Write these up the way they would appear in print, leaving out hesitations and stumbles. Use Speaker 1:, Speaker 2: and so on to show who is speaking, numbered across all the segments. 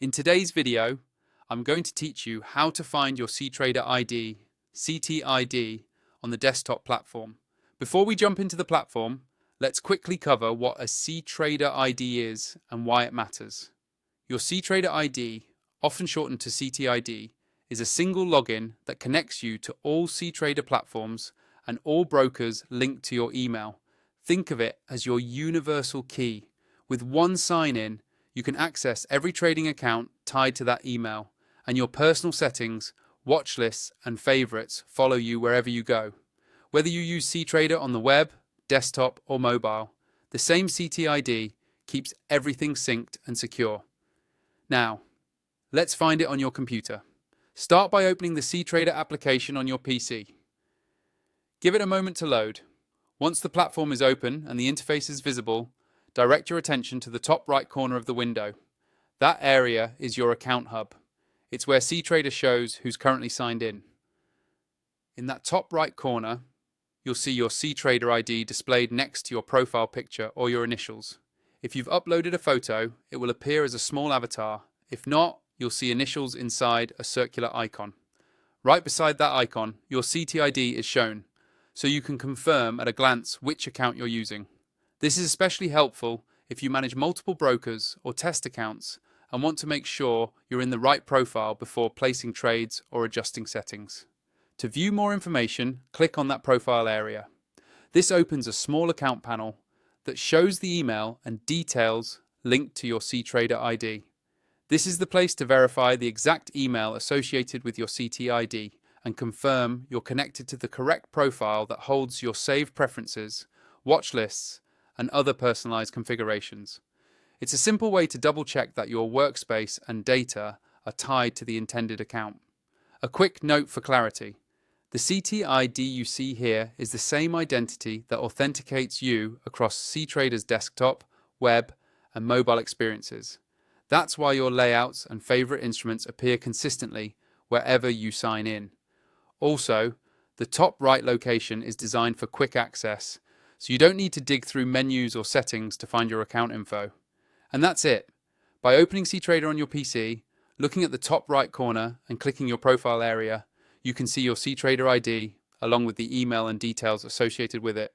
Speaker 1: In today's video, I'm going to teach you how to find your Ctrader ID, CTID, on the desktop platform. Before we jump into the platform, let's quickly cover what a Ctrader ID is and why it matters. Your Ctrader ID, often shortened to CTID, is a single login that connects you to all Ctrader platforms and all brokers linked to your email. Think of it as your universal key. With one sign-in, you can access every trading account tied to that email, and your personal settings, watch lists, and favorites follow you wherever you go. Whether you use Ctrader on the web, desktop, or mobile, the same CTID keeps everything synced and secure. Now, let's find it on your computer. Start by opening the Ctrader application on your PC. Give it a moment to load. Once the platform is open and the interface is visible, direct your attention to the top right corner of the window. That area is your account hub. It's where Ctrader shows who's currently signed in. In that top right corner, you'll see your Ctrader ID displayed next to your profile picture or your initials. If you've uploaded a photo, it will appear as a small avatar. If not, you'll see initials inside a circular icon. Right beside that icon, your CTID is shown, so you can confirm at a glance which account you're using. This is especially helpful if you manage multiple brokers or test accounts and want to make sure you're in the right profile before placing trades or adjusting settings. To view more information, click on that profile area. This opens a small account panel that shows the email and details linked to your Ctrader ID. This is the place to verify the exact email associated with your CTID and confirm you're connected to the correct profile that holds your saved preferences, watch lists, and other personalized configurations. It's a simple way to double check that your workspace and data are tied to the intended account. A quick note for clarity. The CTID you see here is the same identity that authenticates you across Ctrader's desktop, web, and mobile experiences. That's why your layouts and favorite instruments appear consistently wherever you sign in. Also, the top right location is designed for quick access, so you don't need to dig through menus or settings to find your account info. And that's it. By opening Ctrader on your PC, looking at the top right corner and clicking your profile area, you can see your Ctrader ID along with the email and details associated with it,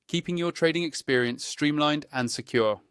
Speaker 1: keeping your trading experience streamlined and secure.